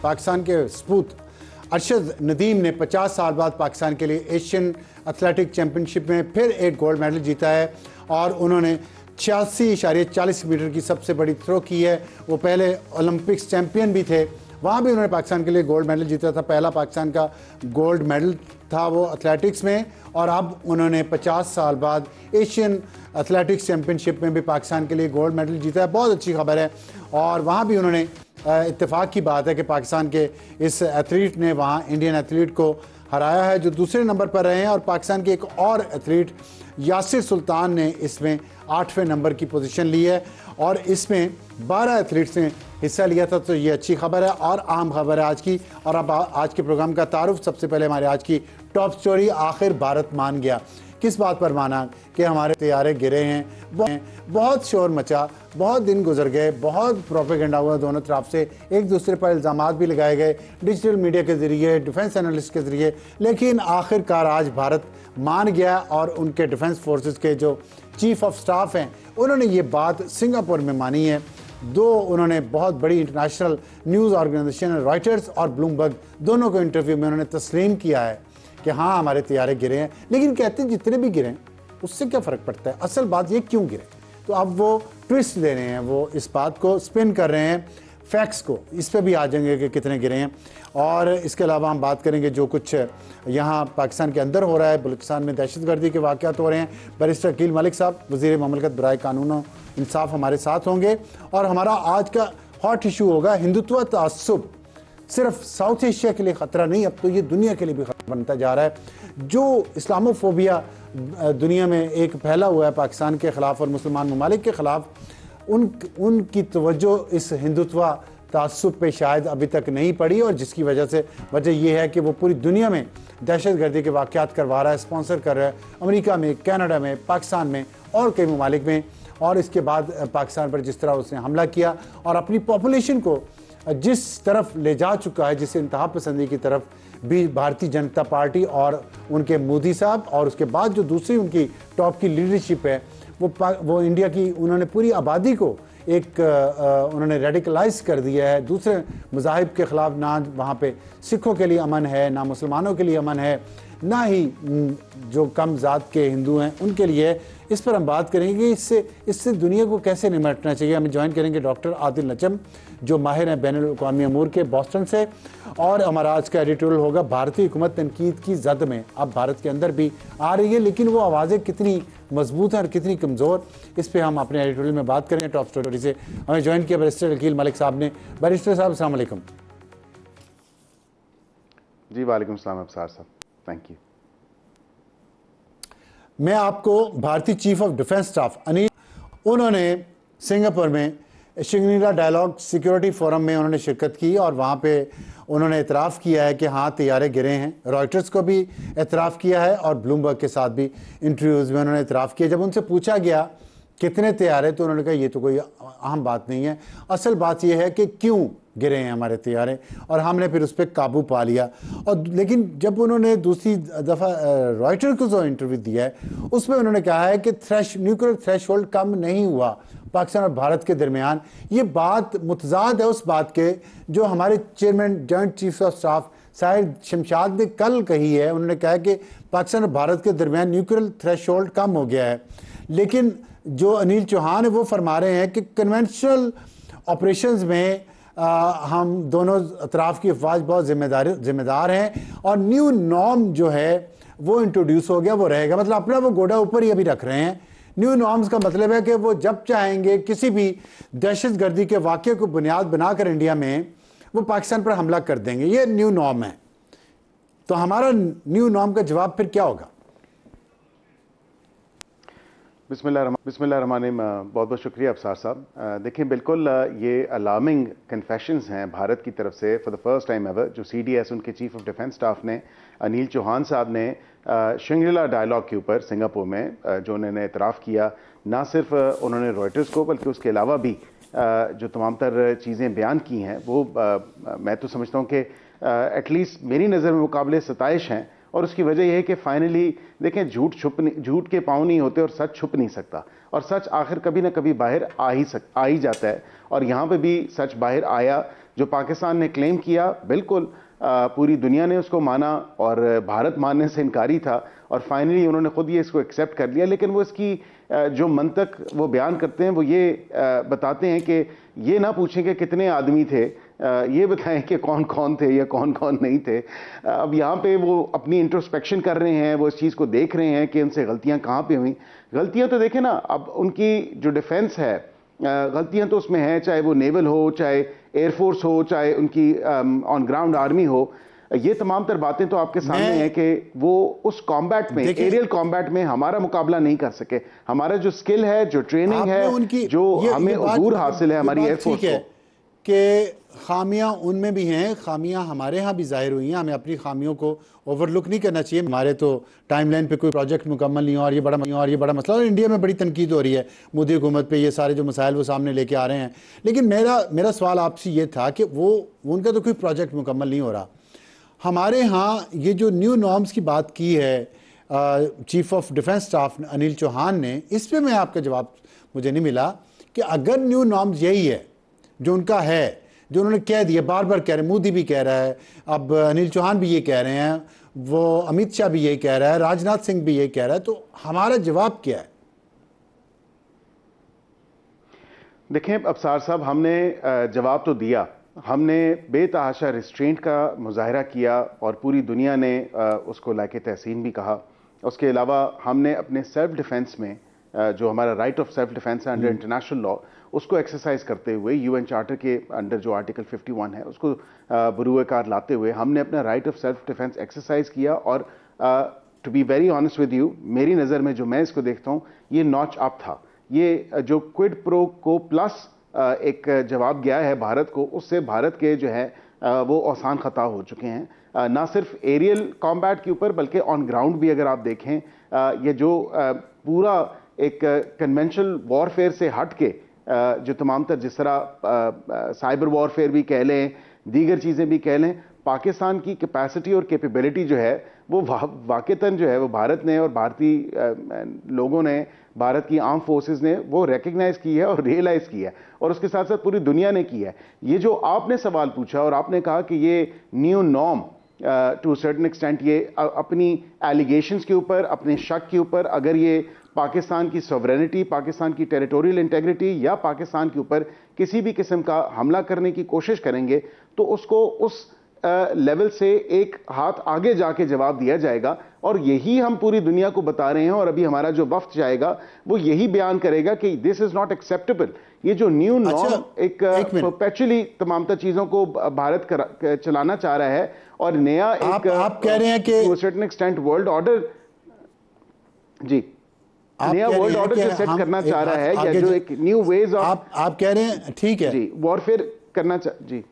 पाकिस्तान के सपूत अरशद नदीम ने 50 साल बाद पाकिस्तान के लिए एशियन एथलेटिक चैम्पियनशिप में फिर एक गोल्ड मेडल जीता है और उन्होंने 86.40 मीटर की सबसे बड़ी थ्रो की है। वो पहले ओलंपिक्स चैम्पियन भी थे, वहाँ भी उन्होंने पाकिस्तान के लिए गोल्ड मेडल जीता था। पहला पाकिस्तान का गोल्ड मेडल था वो एथलेटिक्स में, और अब उन्होंने 50 साल बाद एशियन एथलेटिक्स चैम्पियनशिप में भी पाकिस्तान के लिए गोल्ड मेडल जीता है। बहुत अच्छी खबर है। और वहाँ भी उन्होंने इत्तेफाक की बात है कि पाकिस्तान के इस एथलीट ने वहाँ इंडियन एथलीट को हराया है जो दूसरे नंबर पर रहे हैं, और पाकिस्तान के एक और एथलीट यासिर सुल्तान ने इसमें 8वें नंबर की पोजीशन ली है, और इसमें 12 एथलीट्स ने हिस्सा लिया था। तो ये अच्छी खबर है और अहम खबर है आज की। और अब आज के प्रोग्राम का तारुफ, सबसे पहले हमारे आज की टॉप स्टोरी, आखिर भारत मान गया। किस बात पर माना कि हमारे तैयारे गिरे हैं। बहुत शोर मचा, बहुत दिन गुजर गए, बहुत प्रोपेगेंडा हुआ दोनों तरफ से, एक दूसरे पर इल्ज़ामात भी लगाए गए डिजिटल मीडिया के ज़रिए, डिफेंस एनालिस्ट के ज़रिए, लेकिन आखिरकार आज भारत मान गया। और उनके डिफेंस फोर्सेस के जो चीफ ऑफ स्टाफ हैं उन्होंने ये बात सिंगापुर में मानी है। उन्होंने बहुत बड़ी इंटरनेशनल न्यूज़ ऑर्गेनाइजेशन रॉयटर्स और ब्लूमबर्ग दोनों को इंटरव्यू में उन्होंने तस्लीम किया है कि हाँ हमारे तैयारे गिरे हैं, लेकिन कहते हैं जितने भी गिरे उससे क्या फ़र्क पड़ता है, असल बात ये क्यों गिरे। तो अब वो ट्विस्ट दे रहे हैं, वो इस बात को स्पिन कर रहे हैं, फैक्ट्स को, इस पे भी आ जाएंगे कि कितने गिरे हैं। और इसके अलावा हम बात करेंगे जो कुछ यहाँ पाकिस्तान के अंदर हो रहा है। बलूचिस्तान में दहशतगर्दी के वाक़यात हो रहे हैं। बैरिस्टर अकील मलिक साहब वज़ीर ममलकत बराए कानून और इंसाफ हमारे साथ होंगे। और हमारा आज का हॉट इशू होगा हिंदुत्व तआस्सुब सिर्फ साउथ एशिया के लिए ख़तरा नहीं, अब तो ये दुनिया के लिए भी ख़तरा बनता जा रहा है। जो इस्लामोफोबिया दुनिया में एक फैला हुआ है पाकिस्तान के ख़िलाफ़ और मुसलमान ममालिक के ख़िलाफ़, उनकी तवज्जो इस हिंदुत्व तासुब पे शायद अभी तक नहीं पड़ी, और जिसकी वजह यह है कि वो पूरी दुनिया में दहशतगर्दी के वाक़यात करवा रहा है, स्पॉन्सर कर रहा है, अमेरिका में, कनाडा में, पाकिस्तान में और कई ममालिक में। और इसके बाद पाकिस्तान पर जिस तरह उसने हमला किया और अपनी पॉपुलेशन को जिस तरफ ले जा चुका है, जिस इंतहा पसंदी की तरफ भी भारतीय जनता पार्टी और उनके मोदी साहब, और उसके बाद जो दूसरी उनकी टॉप की लीडरशिप है वो इंडिया की, उन्होंने पूरी आबादी को एक उन्होंने रेडिकलाइज कर दिया है। दूसरे मज़ाहिब के ख़िलाफ़ ना वहाँ पे सिखों के लिए अमन है, ना मुसलमानों के लिए अमन है, ना ही जो कम ज़ात के हिंदू हैं उनके लिए। इस पर हम बात करेंगे कि इससे दुनिया को कैसे निपटना चाहिए। हमें ज्वाइन करेंगे डॉक्टर आदिल नजम जो माहिर हैं बैनुल अक़वामी अमूर के बॉस्टन से, और हमारा आज का एडिटोरियल होगा भारतीय हुकूमत तनकीद की जद में अब भारत के अंदर भी आ रही है, लेकिन वो आवाज़ें कितनी मजबूत हैं और कितनी कमज़ोर, इस पर हम अपने एडिटोरियल में बात करेंगे टॉप स्टोरी से। हमें ज्वाइन किया बैरिस्टर अकील मलिक साहब ने। बैरिस्टर साहब अस्सलाम वालेकुम। जी वालेकुम सलाम अफसार साहब, थैंक यू। मैं आपको भारतीय chief of defence staff Anil, उन्होंने सिंगापुर में शिंगरीला डायलॉग सिक्योरिटी फोरम में उन्होंने शिरकत की और वहाँ पे उन्होंने इतराफ़ किया है कि हाँ तैयारे गिरे हैं। रॉयटर्स को भी इतराफ़ किया है और ब्लूमबर्ग के साथ भी इंटरव्यूज़ में उन्होंने इतराफ़ किया। जब उनसे पूछा गया कितने तैयारे, तो उन्होंने कहा ये तो कोई अहम बात नहीं है, असल बात यह है कि क्यों गिरे हैं हमारे तैयारे, और हमने फिर उस पर काबू पा लिया। और लेकिन जब उन्होंने दूसरी दफ़ा रॉयटर को जो इंटरव्यू दिया है उसमें उन्होंने कहा है कि न्यूक्लियर थ्रेशोल्ड कम नहीं हुआ पाकिस्तान और भारत के दरमियान। ये बात मुतजाद है उस बात के जो हमारे chairman joint chief of staff Sahir Shamshad ने कल कही है। उन्होंने कहा कि पाकिस्तान और भारत के दरमियान न्यूक्लियर थ्रेशोल्ड कम हो गया है, लेकिन जो अनिल चौहान है वो फरमा रहे हैं कि कन्वेंशनल ऑपरेशंस में हम दोनों अतराफ़ की अफवाज बहुत जिम्मेदार हैं, और न्यू नॉर्म जो है वो इंट्रोड्यूस हो गया, वो रहेगा। मतलब अपना वो गोड़ा ऊपर ही अभी रख रहे हैं। न्यू नॉर्म्स का मतलब है कि वो जब चाहेंगे किसी भी दहशतगर्दी के वाक़े को बुनियाद बनाकर इंडिया में वो पाकिस्तान पर हमला कर देंगे। ये न्यू नॉर्म है। तो हमारा न्यू नॉर्म का जवाब फिर क्या होगा? बिस्मिल्लाहिर्रहमानिर्रहीम। बहुत बहुत शुक्रिया अफसार साहब। देखिए बिल्कुल ये अलार्मिंग कन्फेशंस हैं भारत की तरफ से for the first time ever. जो CDS उनके चीफ ऑफ डिफेंस स्टाफ ने अनिल चौहान साहब ने शिंगरीला डायलॉग के ऊपर सिंगापुर में जो उन्होंने इतराफ़ किया, ना सिर्फ उन्होंने रॉयटर्स को बल्कि उसके अलावा भी जो तमाम तर चीज़ें बयान की हैं वो मैं तो समझता हूँ कि एटलीस्ट मेरी नज़र में मुकाबले सताइश हैं। और उसकी वजह यह है कि फाइनली देखें झूठ के पाँव नहीं होते और सच छुप नहीं सकता, और सच आखिर कभी ना कभी बाहर आ ही जाता है। और यहाँ पे भी सच बाहर आया। जो पाकिस्तान ने क्लेम किया, बिल्कुल पूरी दुनिया ने उसको माना और भारत मानने से इनकारी था और फाइनली उन्होंने खुद ये इसको एक्सेप्ट कर लिया। लेकिन वो इसकी जो मंतक वो बयान करते हैं वो ये बताते हैं कि ये ना पूछें कि कितने आदमी थे, ये बताएं कि कौन कौन थे या कौन कौन नहीं थे। अब यहाँ पे वो अपनी इंट्रोस्पेक्शन कर रहे हैं, वो इस चीज़ को देख रहे हैं कि उनसे गलतियाँ कहाँ पे हुई। गलतियाँ तो देखें ना, अब उनकी जो डिफेंस है गलतियां तो उसमें हैं, चाहे वो नेवल हो, चाहे एयरफोर्स हो, चाहे उनकी ऑन ग्राउंड आर्मी हो। ये तमाम तर बातें तो आपके सामने हैं कि वो उस कॉम्बैट में, एरियल कॉम्बैट में हमारा मुकाबला नहीं कर सके। हमारा जो स्किल है, जो ट्रेनिंग है, जो हमें अबूर हासिल है हमारी एयरफोर्स को, कि खामियां उनमें भी हैं, खामियां हमारे यहाँ भी जाहिर हुई हैं। हमें अपनी खामियों को ओवरलुक नहीं करना चाहिए। हमारे तो टाइमलाइन पे कोई प्रोजेक्ट मुकम्मल नहीं हो और ये बड़ा मसला, और इंडिया में बड़ी तनकीद हो रही है मोदी हुकूमत पे, ये सारे जो मसाइल वो सामने लेके आ रहे हैं। लेकिन मेरा सवाल आपसे ये था कि वो उनका तो कोई प्रोजेक्ट मुकम्मल नहीं हो रहा। हमारे यहाँ ये जो न्यू नॉर्म्स की बात की है chief of defence staff Anil Chauhan ने, इस पर मैं आपका जवाब मुझे नहीं मिला कि अगर न्यू नॉर्म्स यही है जो उनका है, जो उन्होंने कह दिया, बार बार कह रहे हैं, मोदी भी कह रहा है, अब अनिल चौहान भी ये कह रहे हैं, वो अमित शाह भी यही कह रहा है, राजनाथ सिंह भी यही कह रहा है, तो हमारा जवाब क्या है? देखें अफसार साहब, हमने जवाब तो दिया, हमने बेतहाशा रिस्ट्रेंट का मुजाहरा किया और पूरी दुनिया ने उसको लाके तहसीन भी कहा। उसके अलावा हमने अपने सेल्फ डिफेंस में जो हमारा राइट ऑफ सेल्फ डिफेंस है अंडर इंटरनेशनल लॉ, उसको एक्सरसाइज करते हुए यूएन चार्टर के अंडर जो आर्टिकल 51 है उसको बरूए कार लाते हुए हमने अपना right of self defence exercise किया। और to be very honest with you, मेरी नज़र में जो मैं इसको देखता हूँ, ये नॉच अप था। ये जो क्विड प्रो को प्लस एक जवाब गया है भारत को, उससे भारत के जो है वो आसान खता हो चुके हैं। ना सिर्फ एरियल कॉम्बैट के ऊपर बल्कि ऑन ग्राउंड भी अगर आप देखें, ये जो पूरा एक कन्वेंशनल वॉरफेयर से हट के जो तमाम तर, जिस तरह साइबर वॉरफेयर भी कह लें, दीगर चीज़ें भी कह लें, पाकिस्तान की कैपेसिटी और कैपेबिलिटी जो है वो वाकईतन जो है वो भारत ने और भारतीय लोगों ने, भारत की आर्म फोर्सेस ने वो रिकग्नाइज की है और रियलाइज की है, और उसके साथ साथ पूरी दुनिया ने की है। ये जो आपने सवाल पूछा और आपने कहा कि ये new norm to certain extent, ये अपनी एलिगेशंस के ऊपर, अपने शक के ऊपर, अगर ये पाकिस्तान की सॉवरेनिटी, पाकिस्तान की टेरिटोरियल इंटेग्रिटी या पाकिस्तान के ऊपर किसी भी किस्म का हमला करने की कोशिश करेंगे, तो उसको उस लेवल से एक हाथ आगे जाके जवाब दिया जाएगा। और यही हम पूरी दुनिया को बता रहे हैं, और अभी हमारा जो वफ्द जाएगा वो यही बयान करेगा कि दिस इज नॉट एक्सेप्टेबल। ये जो न्यू नॉर्म एक परपेचुअली तमाम चीजों को भारत चलाना चाह रहा है, और नया आप कह रहे हैं कि to a certain extent world order, जी, नया वर्ल्ड ऑर्डर जो सेट करना चाह रहा है, या जो एक न्यू वेज ऑफ, आप कह रहे हैं, ठीक है जी, वॉरफेयर करना जी।